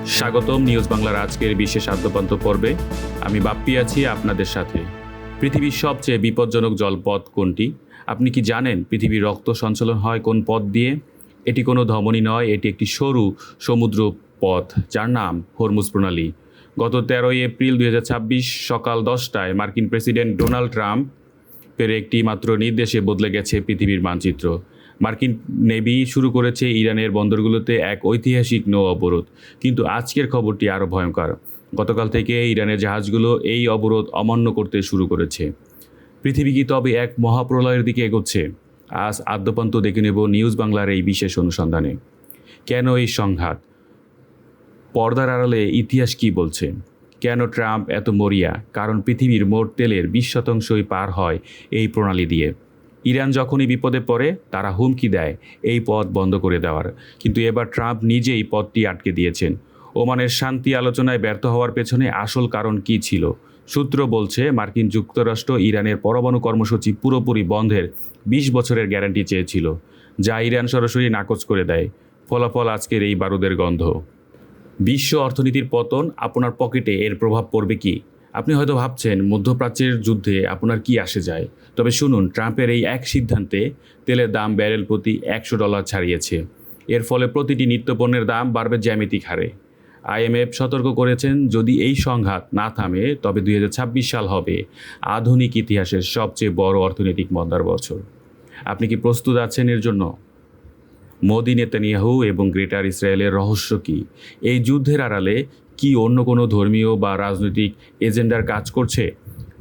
স্বাগতম নিউজ বাংলার আজকের বিশেষ আদ্যপান্ত পর্বে। আমি বাপ্পি আছি আপনাদের সাথে। পৃথিবীর সবচেয়ে বিপজ্জনক জলপথ কোনটি? আপনি কি জানেন পৃথিবীর রক্ত সঞ্চালন হয় কোন পথ দিয়ে? এটি কোনো ধমনী নয়, এটি একটি সরু সমুদ্র পথ যার নাম হরমুজ প্রণালী। গত 13 এপ্রিল 2026 সকাল 10টায় মার্কিন প্রেসিডেন্ট ডোনাল্ড ট্রাম্পের একটি মাত্র নির্দেশে বদলে গেছে পৃথিবীর মানচিত্র। মার্কিন নেভি শুরু করেছে ইরানের বন্দরগুলোতে এক ঐতিহাসিক নৌ অবরোধ। কিন্তু আজকের খবরটি আরও ভয়ঙ্কর। গতকাল থেকে ইরানের জাহাজগুলো এই অবরোধ অমান্য করতে শুরু করেছে। পৃথিবী কি তবে এক মহাপ্রলয়ের দিকে এগোচ্ছে? আজ আদ্যপান্ত দেখে নেব নিউজ বাংলার এই বিশেষ অনুসন্ধানে। কেন এই সংঘাত? পর্দার আড়ালে ইতিহাস কি বলছে? কেন ট্রাম্প এত মরিয়া? কারণ পৃথিবীর মোট তেলের 20%ই পার হয় এই প্রণালী দিয়ে। ইরান যখনই বিপদে পড়ে তারা হুমকি দেয় এই পথ বন্ধ করে দেওয়ার, কিন্তু এবার ট্রাম্প নিজেই পথটি আটকে দিয়েছেন। ওমানের শান্তি আলোচনায় ব্যর্থ হওয়ার পেছনে আসল কারণ কী ছিল? সূত্র বলছে মার্কিন যুক্তরাষ্ট্র ইরানের পরমাণু কর্মসূচি পুরোপুরি বন্ধের 20 বছরের গ্যারান্টি চেয়েছিল, যা ইরান সরাসরি নাকচ করে দেয়। ফলাফল আজকের এই বারুদের গন্ধ। বিশ্ব অর্থনীতির পতন, আপনার পকেটে এর প্রভাব পড়বে কি? আপনি হয়তো ভাবছেন মধ্যপ্রাচ্যের যুদ্ধে আপনার কি আসে যায়। তবে শুনুন, ট্রাম্পের এই এক সিদ্ধান্তে তেলের দাম ব্যারেল প্রতি $100 ছাড়িয়েছে। এর ফলে প্রতিটি নিত্যপণ্যের দাম বাড়বে জ্যামিতিক হারে। IMF সতর্ক করেছেন যদি এই সংঘাত না থামে তবে 2026 সাল হবে আধুনিক ইতিহাসের সবচেয়ে বড় অর্থনৈতিক মন্দার বছর। আপনি কি প্রস্তুত আছেন এর জন্য? মোদি, নেতানিয়াহু এবং গ্রেটার ইসরায়েলের রহস্য কী? এই যুদ্ধের আড়ালে কি অন্য কোনো ধর্মীয় বা রাজনৈতিক এজেন্ডার কাজ করছে?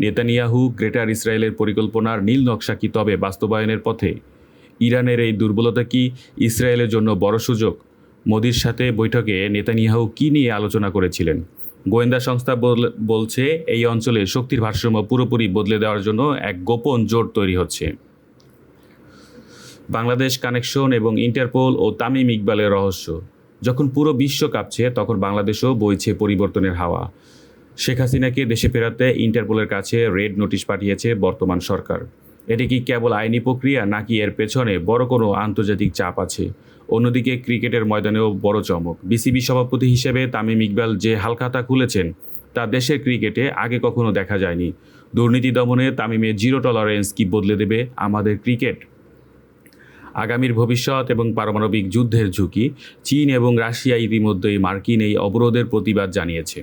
নেতানিয়াহু গ্রেটার ইসরায়েলের পরিকল্পনার নীল নকশা কি তবে বাস্তবায়নের পথে? ইরানের এই দুর্বলতা কি ইসরায়েলের জন্য বড় সুযোগ? মোদির সাথে বৈঠকে নেতানিয়াহু কী নিয়ে আলোচনা করেছিলেন? গোয়েন্দা সংস্থা বলছে এই অঞ্চলে শক্তির ভারসাম্য পুরোপুরি বদলে দেওয়ার জন্য এক গোপন জোট তৈরি হচ্ছে। বাংলাদেশ কানেকশন এবং ইন্টারপোল ও তামিম ইকবালের রহস্য। যখন পুরো বিশ্ব কাঁপছে তখন বাংলাদেশও বইছে পরিবর্তনের হাওয়া। শেখ হাসিনাকে দেশে ফেরাতে ইন্টারপোলের কাছে রেড নোটিশ পাঠিয়েছে বর্তমান সরকার। এটি কি কেবল আইনি প্রক্রিয়া, নাকি এর পেছনে বড় কোনো আন্তর্জাতিক চাপ আছে? অন্যদিকে ক্রিকেটের ময়দানেও বড় চমক। বিসিবি সভাপতি হিসেবে তামিম ইকবাল যে হালখাতা খুলেছেন তা দেশের ক্রিকেটে আগে কখনো দেখা যায়নি। দুর্নীতি দমনে তামিমের জিরো টলারেন্স কি বদলে দেবে আমাদের ক্রিকেট? আগামীর ভবিষ্যৎ এবং পারমাণবিক যুদ্ধের ঝুঁকি। চীন এবং রাশিয়া ইতিমধ্যেই মার্কিন এই অবরোধের প্রতিবাদ জানিয়েছে।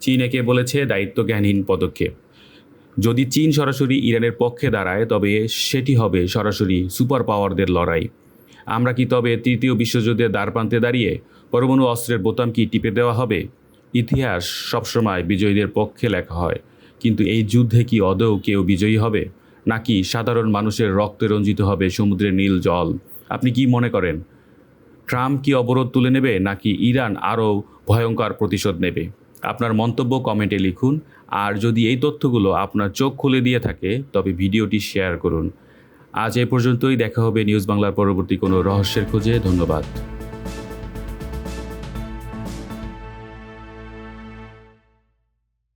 চীন একে বলেছে দায়িত্বজ্ঞানহীন পদক্ষেপ। যদি চীন সরাসরি ইরানের পক্ষে দাঁড়ায় তবে সেটি হবে সরাসরি সুপার পাওয়ারদের লড়াই। আমরা কি তবে তৃতীয় বিশ্বযুদ্ধের দ্বারপ্রান্তে দাঁড়িয়ে? পরমাণু অস্ত্রের বোতাম কি টিপে দেওয়া হবে? ইতিহাস সবসময় বিজয়ীদের পক্ষে লেখা হয়, কিন্তু এই যুদ্ধে কি আদৌ কেউ বিজয়ী হবে, নাকি সাধারণ মানুষের রক্তে রঞ্জিত হবে সমুদ্রের নীল জল? আপনি কি মনে করেন? ট্রাম্প কি অবরোধ তুলে নেবে, নাকি ইরান আরও ভয়ঙ্কর প্রতিশোধ নেবে? আপনার মন্তব্য কমেন্টে লিখুন। আর যদি এই তথ্যগুলো আপনার চোখ খুলে দিয়ে থাকে তবে ভিডিওটি শেয়ার করুন। আজ এ পর্যন্তই। দেখা হবে নিউজ বাংলার পরবর্তী কোনো রহস্যের খোঁজে। ধন্যবাদ।